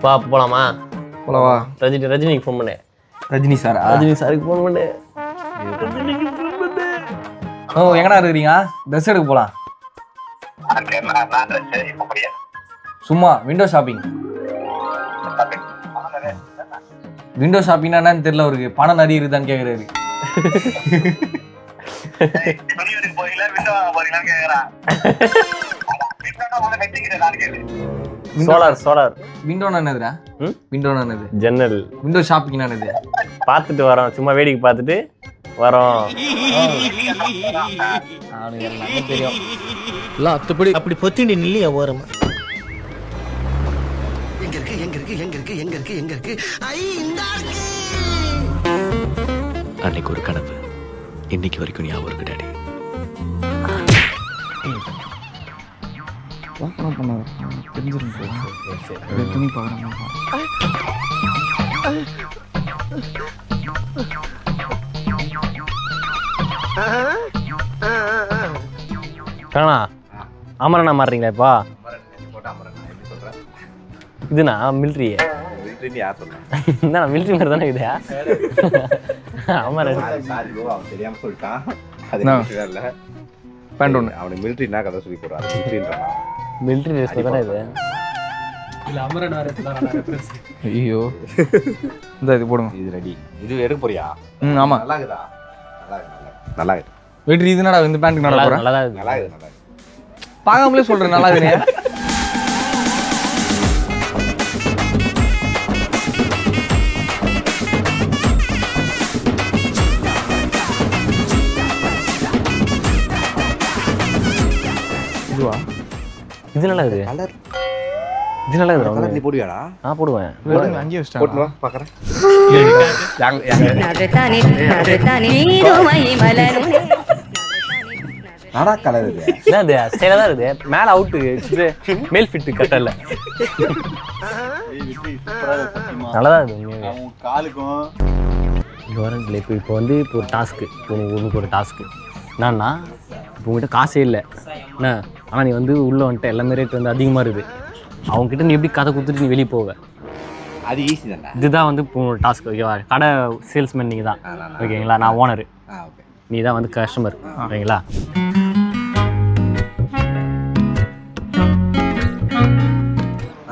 வா போலாமா? போலவா? ரஜினிக்கு ஃபோன் பண்ணு. ரஜினி சாரா? ரஜினி சாருக்கு ஃபோன் பண்ணு. ஓ எங்கடா இருக்கிறீங்க? ட்ரெஸ் எடுக்க போலாம். சும்மா விண்டோ ஷாப்பிங். விண்டோ ஷாப்பிங்னா என்னன்னு தெரியல அவருக்கு. பணம் நிறைய இருக்குதான்னு கேக்குறாரு. சோலார் விண்டோனா என்னதுடா? விண்டோனா என்னது? ஜன்னல். விண்டோ ஷாப்பிங்னா என்னது? பார்த்துட்டு வரோம், சும்மா வேடிக்கை பார்த்துட்டு வரோம். எல்லாமே தெரியும். அப்படி பொத்திண்டி நில்லையா ஓரமா? எங்க இருக்கு ஐ இந்த அன்னைக்கு ஒரு கனவு இன்னைக்கு வரைக்கும் ஞாபகம் இருக்கு டாடி. துணி பாக்குறேன். கண்ணா அமரண்ணா மாறுறீங்களா இப்போ? இதுண்ணா மிலிட்ரி. என்ன மிலிட்ரி மாதிரி தானே இது? அமரன் தெரியாம சொல்லிட்டான். பேண்ட் ஒன்று அவனுக்கு மிலிட்ரினா கதை சொல்லி போடுறாரு. மிலிட்ரி ட்ரெஸ்ல தானே இது. ஐயோ இந்த இது போடுங்க. இது ரெடி. இது எடுக்க போறியா? ஆமா. நல்லா இருக்குதா? நல்லா இருக்கு. வெற்றி இது என்னடா இந்த பேண்ட்டுக்கு நல்லா போறேன். நல்லா இருக்கு. நல்லா இருக்கு. பார்க்காமலே சொல்றேன் நல்லா இருக்குனே. இது நல்லா இருக்கு. கலர் இது நல்லா இருக்கு. கலர் நீ போடுவியாடா? போடுவேன். அங்கேயே வச்சிட்டேன். போட்டு வா பார்க்கறேன். நாடா கலர் இது. என்னது ஸ்டைலா தான் இருக்கு. மேல அவுட் மேல் ஃபிட் கட்டல. நல்லா தான் இருக்கு. காலுக்கும் இது வரல. இப்போ வந்து இப்போ ஒரு டாஸ்க்கு, உனக்கு ஒரு டாஸ்க்கு என்னன்னா, இப்போ உங்ககிட்ட காசே இல்லை என்ன, ஆனால் நீ வந்து உள்ளே வந்துட்டு எல்லாமே ரேட் வந்து அதிகமாக இருக்குது. அவங்ககிட்ட நீ எப்படி கதை கொடுத்துட்டு நீ வெளியே போவ? அது ஈஸி தானே. இதுதான் வந்து இப்போ டாஸ்க். ஓகேவா? கடை சேல்ஸ்மேன் நீங்கள் தான். ஓகேங்களா? நான் ஓனரு, ஓகே. நீ தான் வந்து கஸ்டமர். ஓகேங்களா?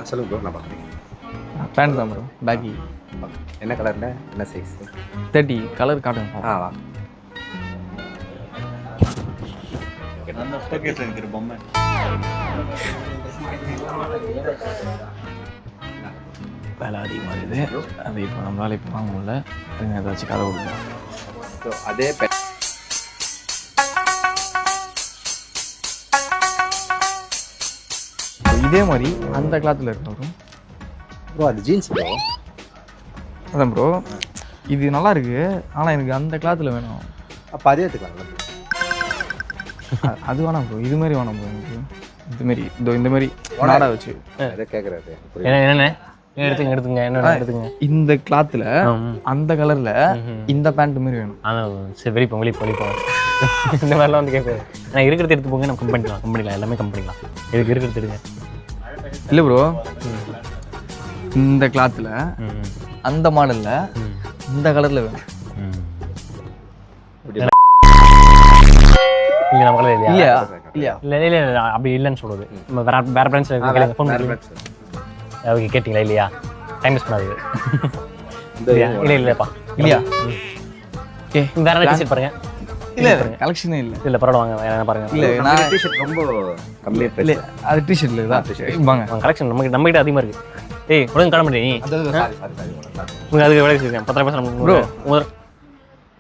சொல்லுங்க ப்ரோ, நான் பார்க்குறேன். பேண்ட் தான் ப்ரோ. பேக்கி என்ன கலர்ல என்ன சைஸ்? 30 கலர் காட்டுங்க. வா. பொம்மை வேலை அதிகமாக இருக்குது. அது இப்போ நம்மளால இப்போ வாங்க முடியல. ஏதாச்சும் கதை கொடுப்போம். அதே இதே மாதிரி அந்த கிளாத்தில் இருக்கும் ப்ரோ. அது ஜீன்ஸ் ப்ரோ. அதான் ப்ரோ, இது நல்லா இருக்கு. ஆனால் எனக்கு அந்த கிளாத்தில் வேணும். அப்போ அதே எடுத்துக்கலாம். அது வேணாம் ப்ரோ, இது மாதிரி வேணாம் ப்ரோ. எனக்கு இது மாதிரி இந்த மாதிரி நாடா வச்சு அதை கேட்குறாரு. என்னென்ன எடுத்துங்க எடுத்துங்க. இந்த கிளாத்தில் அந்த கலரில் இந்த பேண்ட் மாதிரி வேணும். அதான் சரி, வெளிப்போம். இந்த மாதிரிலாம் வந்து கேட்குறது. நான் இருக்கிறத எடுத்து போங்க, நம்ம கம்பெனிலாம் எல்லாமே கம்பெனிலாம். இதுக்கு இருக்கிறது எடுங்க. இல்லை ப்ரோ, இந்த கிளாத்தில் அந்த மாடலில் இந்த கலரில் வேணும். இங்கே நம்ம கலர் இல்லையா? இல்லையா? இல்லை அப்படி இல்லைன்னு சொல்லுது. நம்ம வேற பிரான்ச் ஃபோன் ஓகே, கேட்டிங்களா? இல்லையா? டைம் வேஸ்ட் பண்ணாது. இல்லைப்பா இல்லையா? ஓகே, வேற டிஷர்ட் பாருங்க. இல்லை கலெக்ஷனே இல்லை பரவாயில்ல, வாங்க வேற என்ன பாருங்க. இல்லை நான் டிஷர்ட் ரொம்ப கம்மியாக இல்லை, அது டிஷர்ட் இல்லை தான். வாங்க, கலெக்ஷன் நம்மகிட்ட அதிகமாக இருக்கு. ஏய் உடனே கடை பண்ணி நீ அதுக்கு விலை வச்சிருக்கேன். 10,000 ப்ரோ.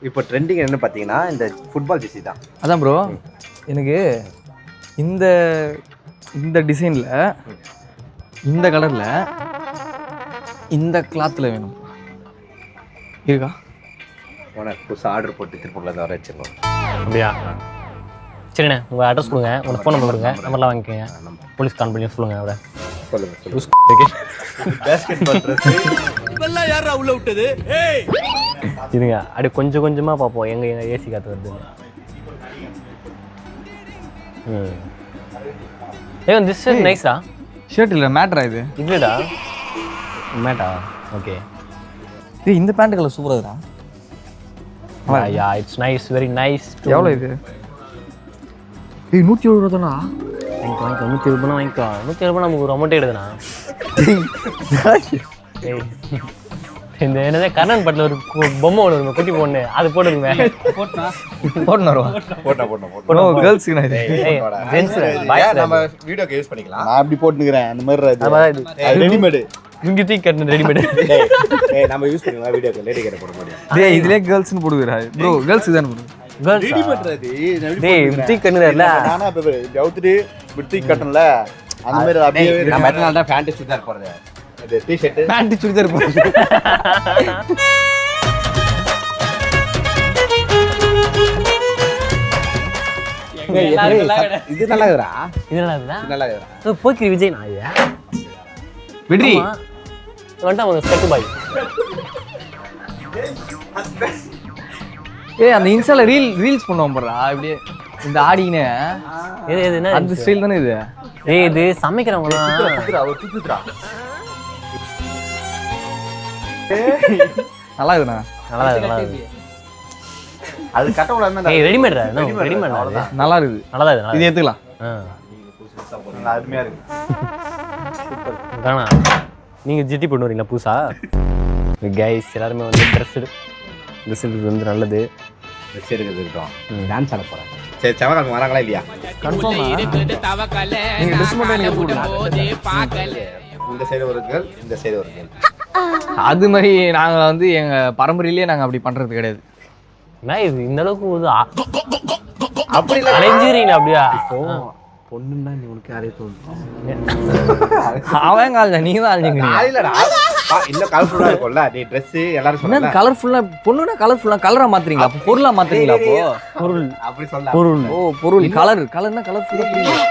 இப்போ ட்ரெண்டிங் என்ன பார்த்தீங்கன்னா இந்த ஃபுட்பால் ஜெர்சி தான். அதான் ப்ரோ, எனக்கு இந்த டிசைனில் இந்த கலரில் இந்த கிளாத்தில் வேணும். இருக்கா? ஓனர் புதுசாக ஆர்டர் போட்டு திருப்பூரில் வர வச்சிருக்கோம். அப்படியா? சரிண்ணே, உங்கள் அட்ரஸ் கொடுங்க, உங்கள் ஃபோன் நம்பர் கொடுங்க, நம்பர்லாம் வாங்கிக்கோங்க. போலீஸ் கால் பண்ணி சொல்லுங்கள். அவரை இதுங்க அப்படி கொஞ்சம் கொஞ்சமாக பார்ப்போம் எங்கே ஏசி காற்று வருதுன்னு. This is நைஸ்டா. ஷர்ட் இல்லை, மேட்ரா இது? இதுடா மேட்டா ஓகே. ஏய் இந்த பேண்ட் கலர் சூப்பராக இருக்குடா. Yeah it's nice, very nice. எவ்வளோ இது? ஏய் 170 ரூபா தானா? வாங்கிக்கோ 120 ரூபா வாங்கிக்கோ. 120 ரூபா நமக்கு ஒரு அமௌண்ட் எடுதுண்ணா. இந்த என்னதே கர்ணன் படத்தில் ஒரு பொம்மை ஒன்று வருங்க, குட்டி பொண்ணு, அது போட்டுருங்க. போட்டுன்னு வருவா. போட்டா கேர்ள்ஸுக்கு நான் இது ஜென்ஸ் நம்ம வீடியோக்கு யூஸ் பண்ணிக்கலாம். நான் அப்படி போட்டுக்கிறேன் அந்த மாதிரி ரெடிமேடு இங்கே தூக்கி கட்டணும் ரெடிமேடு. நம்ம யூஸ் பண்ணிக்கலாம் வீடியோக்கு. லேடி கேட்ட போட முடியும். டேய் இதுலயே கேர்ள்ஸ்னு போடுவீரா ப்ரோ? கேர்ள்ஸ் தான போடு. ரெடிமேட் அது. டேய் தூக்கி கட்டணும்ல. நானா இப்ப அவுத்துட்டு விட்டு கட்டணும்ல அந்த மாதிரி அப்படியே நம்ம எத்தனை நாள் தான் ஃபேண்ட் சுடிதார் போறது. அது டி-ஷர்ட் பேண்ட் சுடிதார் போடு. இது நல்லா இருக்குடா. இது நல்லா இருக்குதா? நல்லா இருக்குடா. போக்கி விஜய் நான் இது விட்ரி வந்துட்டான் ஒரு ஸ்டெப் பாய். ஏய் அந்த இன்ஸ்டால ரீல்ஸ் பண்ணுவோம் போறா இப்படியே இந்த ஆடினே. எது எது என்ன அந்த ஸ்டைல் தானே இது? ஏய் இது சமைக்கிறவங்கலாம் ஒரு சுத்துறா. நல்லா இருக்குண்ணா. நல்லா இருக்கு, நல்லா இருக்கு. அது கட்ட கூடாதுன்னா ஏய் ரெடிமேட் ரெடிமேட் அவ்வளவுதான். நல்லா இருக்குது. நல்லா இருக்கு. இது எடுத்துக்கலாம். அருமையா இருக்கு. காணா நீங்க ஜிட்டி பண்ணு வரீங்களா புதுசா? கைஸ் எல்லாருமே வந்து ட்ரெஸ் எடுக்கிறது வந்து நல்லது. ட்ரெஸ் எடுக்கிறது இருக்கட்டும். டான்ஸ் ஆட போறேன். சரி செவகால் வராங்களா இல்லையா? கன்ஃபார்மா நீங்க ட்ரெஸ் மட்டும் எனக்கு போடுங்க. இந்த சைடு ஒரு கேர்ள், இந்த சைடு ஒரு கேர்ள். அது மாதிரி நாங்க வந்து எங்க பரம்பரையிலேயே நாங்க அப்படி பண்றது கிடையாது. என்ன இது இந்த அளவுக்கு ஒரு அப்படி இல்ல. அலைஞ்சிரீங்க அப்படியா? பொண்ணுன்னா நீ உனக்கு யாரே தோணும். அவன் கால நீங்க தான் அழிஞ்சுங்க. இல்லடா. இன்னும் கலர்ஃபுல்லா இருக்கும்ல. நீ ட்ரெஸ் எல்லாரும் என்ன சொன்னா கலர்ஃபுல்லா பொண்ணுனா கலர்ஃபுல்லா கலரா மாத்துறீங்களா? அப்ப பொருளா மாத்துறீங்களா? அப்போ பொருள் அப்படி சொல்ல. பொருள் ஓ பொருள் கலர்னா கலர்ஃபுல்லா புரியுது.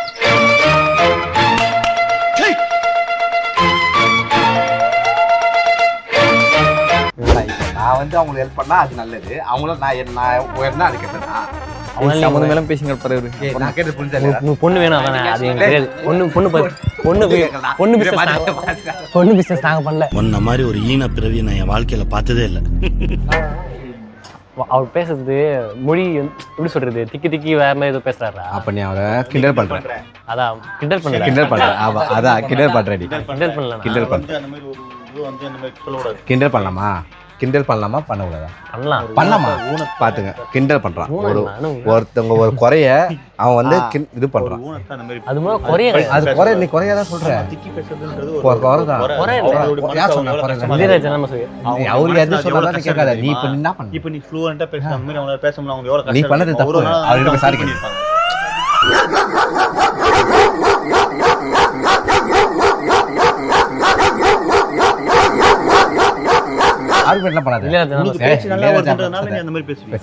நான் வந்து அவங்களுக்கு ஹெல்ப் பண்ணா அது நல்லது. அவங்களும் நான் உயர்ந்தா அது கெட்டதா? சம்மந்த மேல பேசிங்க பாரு. நான் கேட்டது புரிஞ்சா உங்களுக்கு பொண்ணு வேணும் அதானே? அது எனக்கு தெரியாது. பொண்ணு பிசினஸ் நாங்க பண்ணல. உன்ன மாதிரி ஒரு ஈன பிறவியை நான் என் வாழ்க்கையில பார்த்ததே இல்லை. அவர் பேசுறது மொழி எப்படி சொல்றது, திக்கி வேற மாதிரி ஏதோ பேசுறாரா? அப்ப நீ அவரை கிண்டல் பண்ற. அதான் கிண்டல் பண்ணல. கிண்டல் பண்ற. அதான் கிண்டல் பண்றடி. கிண்டல் பண்ணல. கிண்டல் பண்ண. அந்த மாதிரி ஒரு இது வந்து அந்த மாதிரி சொல்லக்கூடாது. கிண்டல் பண்ணலாமா? கிண்டல் பண்ணலாமா பண்ணக்கூடாதா? பண்ணலாமா? பாத்துங்க. கிண்டல் பண்றான். ஊனம் ஒருத்தவங்க ஒரு குறைய அவன் வந்து இது பண்றான். ஊனத்தை அந்த மாதிரி அது மாதிரி குறைய அது குறை. நீ குறையாதான் சொல்ற. திக்கி பேசுறதுன்றது குறைதான். குறை இல்ல. யார் சொன்னா குறை? இளையராஜா நம்ம சொல்லி அவரு எது சொன்னாலும் கேட்காத. நீ இப்ப என்ன பண்ண? இப்போ நீ ஃப்ளூவன்ட்டா பேசுற அந்த மாதிரி அவங்க பேச முடியல. அவங்க எவ்வளவு நீ கஷ்டம் பண்ணது தப்பு. அவர்கிட்ட போய் சாரி கேட்பாங்க. ஆர்குமெண்ட்ல பண்ணாத. பேச்சு நல்லா வருதுன்றதுனால நீ அந்த மாதிரி பேசுவீங்க.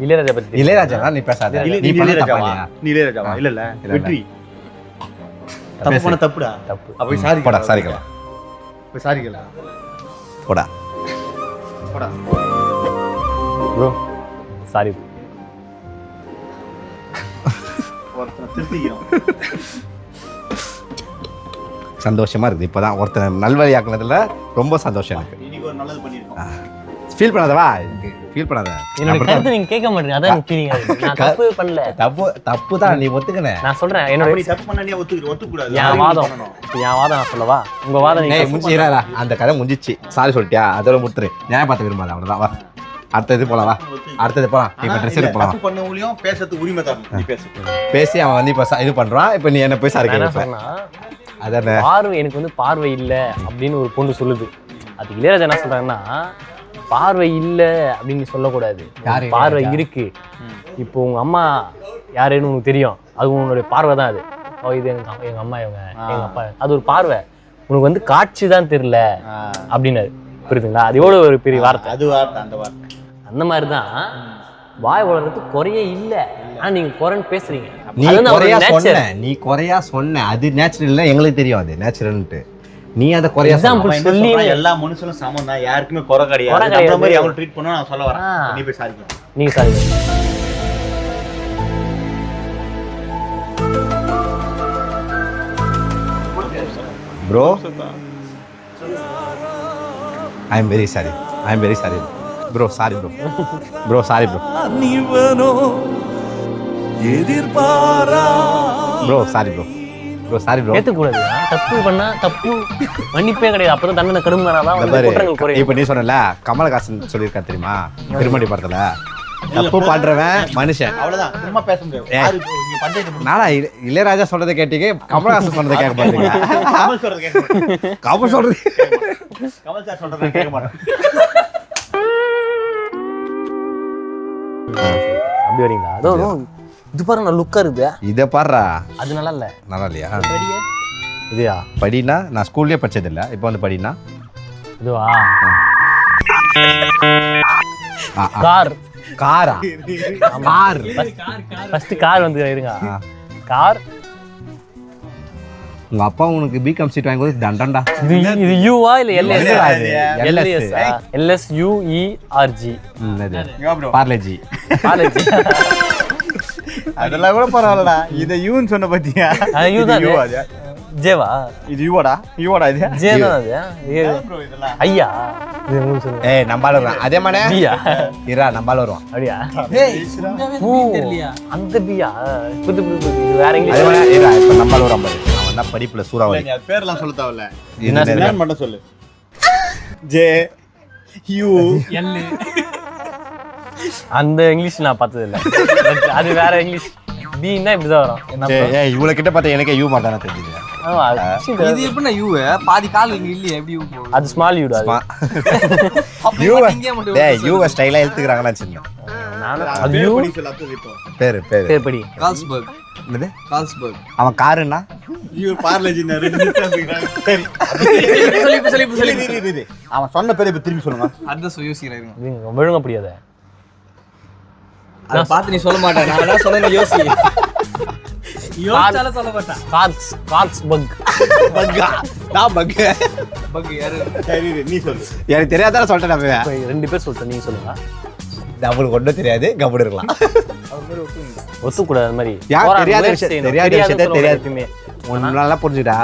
இளையராஜா பத்தி இளையராஜா நீ பேசாத. நீ பண்ண தப்பா? நீ இளையராஜாவா? இல்ல வெற்றி தப்பு பண்ண தப்புடா. தப்பு. அப்ப சாரி போடா. சாரிக்கலாம். அப்ப சாரிகளா போடா. போடா. Bro sorry. ஒருத்தனை திருத்திக்கிறோம். சந்தோஷமா இருக்குது. இப்பதான் ஒருத்தர் நல்வழியாக்குனதுல ரொம்ப சந்தோஷம் எனக்கு. இன்னைக்கு ஒரு நல்லது பண்ணிருக்கோம். ஃபீல் பண்ணாதவா? ஃபீல் பண்ணாத. என்னோட கருத்து நீங்க கேட்க மாட்டீங்க. அதான் எனக்கு ஃபீலிங் ஆகுது. நான் தப்பு பண்ணல. தப்பு தான். நீ ஒத்துக்கனே. நான் சொல்றேன் என்னோட நீ தப்பு பண்ணா நீ ஒத்துக்க கூடாது. என் வாதம் நான் சொல்லவா? உங்க வாதம் நீங்க முடிச்சிடா. அந்த கதை முடிஞ்சிச்சு. சாரி சொல்லிட்டியா? அதோட முடித்துரு. நியாயம் பார்த்து விரும்பாத. அவ்வளவுதான். வா அடுத்தது போலாம். வா அடுத்தது போலாம். இப்ப ட்ரெஸ் எடுக்க போலாம். தப்பு பண்ணவங்களையும் பேசுறதுக்கு உரிமை தரணும். நீ பேசு. பேசி அவன் வந்து இப்ப இது பண்றான். இப்ப நீ என்ன போய் சாரி என்ன கேட்ப. சொன்னா அதானே பார்வை எனக்கு வந்து பார்வை இல்லை அப்படின்னு ஒரு பொண்ணு சொல்லுது. அது இளையராஜா என்ன சொல்றாங்கன்னா பார்வை இல்லை அப்படின்னு சொல்லக்கூடாது. பார்வை இருக்கு. இப்போ உங்க அம்மா யாருன்னு உனக்கு தெரியும். அது உன்னுடைய பார்வை தான். அது இது எங்க அம்மா இவங்க எங்க அப்பா. அது ஒரு பார்வை. உனக்கு வந்து காட்சி தான் தெரியல அப்படின்னு. புரியுதுங்களா? அது எவ்வளவு ஒரு பெரிய வார்த்தை. அது வார்த்தை. அந்த வார்த்தை அந்த மாதிரி தான் வாய் வளர்றது குறையே இல்லை. ஆனா நீங்க குறைன்னு பேசுறீங்க. நீ குறையா சொன்ன. அது நேச்சுரல் இல்ல. எங்களுக்கு தெரியும் அது நேச்சுரல்ன்ட்டு. நீ அதை குறையா சொல்லி எல்லா மனுஷனும் சமம் தான். யாருக்குமே குறை கிடையாது. அந்த மாதிரி அவங்க ட்ரீட் பண்ணா நான் சொல்ல வரேன். நீ போய் சாரிக்கலாம். நீங்க sorry bro. I am very sorry bro sorry bro sorry bro sorry bro ஏத்துக்கூடாது. தப்பு பண்ணா தப்பு மன்னிப்பே கிடையாது. அப்பதான் தண்டனை கடுமையானாதான் வந்து குற்றங்கள் குறையும். இப்போ நீ சொன்னல கமலஹாசன் சொல்லியிருக்கா தெரியுமா திருமணி படத்துல, தப்பு பண்றவன் மனுஷன். அவ்வளவுதான், சும்மா பேச முடியாது. யாரு இப்போ இங்க பஞ்சாயத்து முடிஞ்சு நானா இளையராஜா சொல்றதை கேட்டீங்க, கமலஹாசன் சொன்னதை கேட்க பாத்தீங்க. கமல் சொல்றது கேட்க மாட்டேன். கமல் சொல்றது கமல் சார் சொல்றதை கேட்க மாட்டேன். அப்படி வரீங்களா? அதோ இது பாருங்க லுக்கா இருக்குது. இதை பாடுறா, அது நல்லா இல்ல. நல்லா இல்லையா? இதுயா படினா நான் ஸ்கூல்லேயே படிச்சது இல்லை, இப்போ வந்து படினா இதுவா கார் காரா கார் ஃபர்ஸ்ட் கார் வந்து இருங்க. கார் உங்க அப்பா உனக்கு பிகாம் சீட் வாங்கி கொடுத்து தண்டண்டா. இது யூவா இல்ல எல்எஸ்? LSUERG. பார்லேஜி. அதெல்லாம் கூட பரவாயில்லடா. இதை யூன்னு சொன்ன பத்தியா? யூ தான். ஜேவா? இது யூவாடா இது ஜே தான் அது. bro இதெல்லாம். ஐயா இது உங்களுக்கு சொல்லுங்க. ஏய் நம்பால வருவான் அதே மாதிரி பியா இரா நம்பால வருவான் அப்படியா? அந்த பியா புது இது வேற அதே இங்கிலீஷ். மாதிரி இரா இப்போ நம்பால வரும் பாரு. அவன் தான் படிப்புல சூறாவளி. நீ அது பேர்லாம் சொல்ல தேவையில்ல. என்ன என்ன மட்டும் சொல்லு. ஜே யூ எல் அந்த இங்கிலீஷ் நான் பார்த்தது இல்ல. அது வேற இங்கிலீஷ். பீன்னா இப்படிதான் வரும். ஏய் இவ்வளவு கிட்ட பார்த்தா எனக்கு யூ மாதிரி தானே தெரியுது. ஆமா இது எப்படின்னா யூ பாதி கால் இங்க இல்லையே, எப்படி யூ போகுது? அது ஸ்மால் யூடா. யூ டேய் யூ ஸ்டைலா எழுத்துக்கறாங்கன்னு நினைச்சேன். நானும் அது யூ படி சொல்ல அப்போ இப்போ. பேரு பேர் படி. கால்ஸ்பர்க். என்னது கால்ஸ்பர்க். அவன் காருன்னா யூ பார்லேஜினா ரெண்டு சரி. சொல்லி அவன் சொன்ன பேரை இப்ப திரும்பி சொல்லுங்க. அதான் யோசிக்கிறேன். இது ஒழுங்கா புரியாத. அதை பார்த்து நீ சொல்ல மாட்டேன், நான் என்ன சொன்னேன் யோசி. யோசிச்சால சொல்ல மாட்டேன். Cars buck. பக்கா நான் பக்க பக் யாரு? சரி நீ சொல்லு. எனக்கு தெரியாதானே சொல்லிட்டேன். நான் ரெண்டு பேர் சொல்லிட்டேன், நீங்க சொல்லுங்க. அவங்களுக்கு ஒன்றும் தெரியாது, கபடி இருக்கலாம். ஒத்துக்கூடாது அது மாதிரி. யார் தெரியாத விஷயம் தெரியாத தெரியாது. எப்பயுமே ஒன்று நல்லா புரிஞ்சுடா,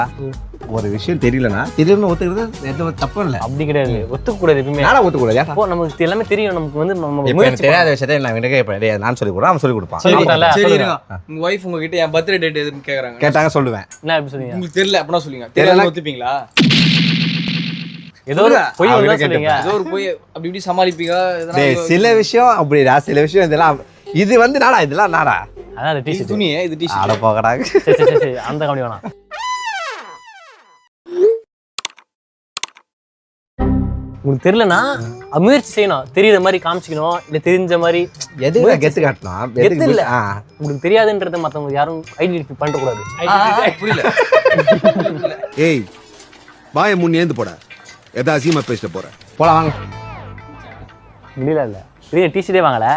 ஒரு விஷயம் தெரியலனா தெரியாம ஒத்துக்கிறது எந்த தப்பும் இல்லை. அப்படி கிடையாது, ஒத்துக்கூடாது எப்பயுமே. நானும் ஒத்துக்கூடாது. அப்போ நமக்கு எல்லாமே தெரியும். நமக்கு வந்து நம்ம இப்போ எனக்கு தெரியாத விஷயத்தை நான் எனக்கு கேட்பேன், நான் சொல்லி கொடுறேன், அவன் சொல்லி கொடுப்பான். சரி இருங்க, உங்க வைஃப் உங்ககிட்ட என் பர்த்டே டேட் எதுன்னு கேக்குறாங்க. கேட்டாங்க சொல்லுவேன். என்ன எப்படி சொல்லுங்க? உங்களுக்கு தெரியல அப்படின்னா சொல்லுங்க. தெரியல ஒத்துப்பீங்களா? ஏதோ ஒரு பொய் ஒண்ணு சொல்லுங்க. ஏதோ ஒரு போய் அப்படி இப்படி சமாளிப்பீங்க. டேய் சில விஷயம் அப்படிடா, சில விஷயம் இதெல்லாம் இது வந்து நாடா, இதெல்லாம் நாடா. அதான் அந்த இது டீ-ஷர்ட். துணி, இது டீ-ஷர்ட். அட போகடா. சரி அந்த கம்பெனி வேணாம். உங்களுக்கு தெரியலனா முயற்சி செய்யணும், தெரியுற மாதிரி காமிச்சிக்கணும், இல்ல தெரிஞ்ச மாதிரி. எதுக்கு கெத்து காட்டணும்? கெத்து இல்ல, உங்களுக்கு தெரியாதுன்றத மத்தவங்க யாரும் ஐடென்டிஃபை பண்ண கூடாது. புரியல. ஏய் வாயை முன் ஏந்து போட, எதா அசியமா பேசிட்டு போற. போலாம் வாங்க. இல்ல பெரிய டீ-ஷர்ட்டே வாங்கல.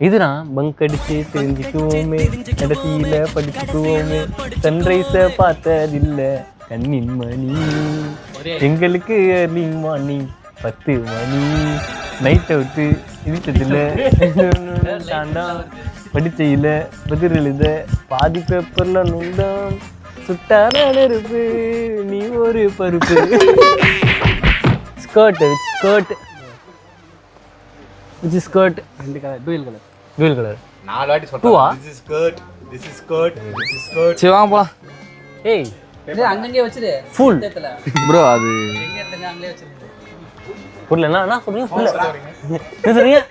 இதுதான் பங்க் அடிச்சு தெரிஞ்சுக்குவோமே, கடைசியில படிச்சுக்குவோமே, சன்ரைஸ பார்த்ததில்ல கண்ணின் மணி, எங்களுக்கு early morning 10 மணி, நைட் அவுட்டு இழுத்ததில்ல தாண்டா, படிச்சையில பதில் எழுத பாதி பேப்பர்ல நுண்டாம், சுட்டான நெருப்பு நீ ஒரு பருப்பு. ஸ்கர்ட் which is skirt, ரெண்டு கலர், dual color. 4 வாட்டி டூவா? This is skirt, this is skirt, this is skirt. சரி வாங்க போலாம். ஏய் அங்கங்கே வச்சிரு. ஃபுல் ப்ரோ அது அங்கேயே வச்சிரு. புரியல என்ன சொல்றீங்க? புரியல என்ன சொல்றீங்க?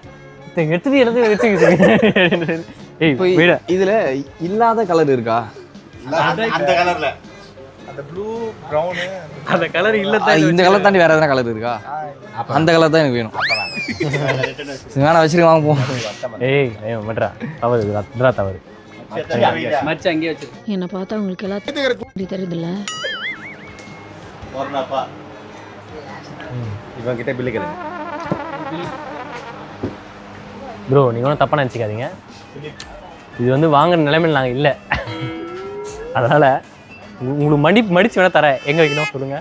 எடுத்து இடத்துல வச்சுக்க. ஏய் வீட இதுல இல்லாத கலர் இருக்கா? அந்த கலர்ல அந்த ப்ளூ பிரவுன் அந்த கலர் இல்ல. இந்த கலர் தாண்டி வேற எதனா கலர் இருக்கா? அந்த கலர் தான் எனக்கு வேணும். சரி வேணா வச்சிருக்க, வாங்க போவோம். ஏய் ஐயோ மட்ரா தவறு, அதுரா தவறு. மச்ச அங்கேயே வச்சிரு. என்ன பார்த்தா உங்களுக்கு எல்லாத்தையும் தெரியுதுல்ல? வரனாப்பா இவன் கிட்ட பில்லு கேளுங்க. ப்ரோ நீங்க ஒன்றும் தப்பா நினச்சிக்காதீங்க, இது வந்து வாங்குற நிலைமையில் நாங்கள் இல்லை. அதனால உங்களுக்கு மடிச்சு வேணா தரேன். எங்க வைக்கணும் சொல்லுங்க.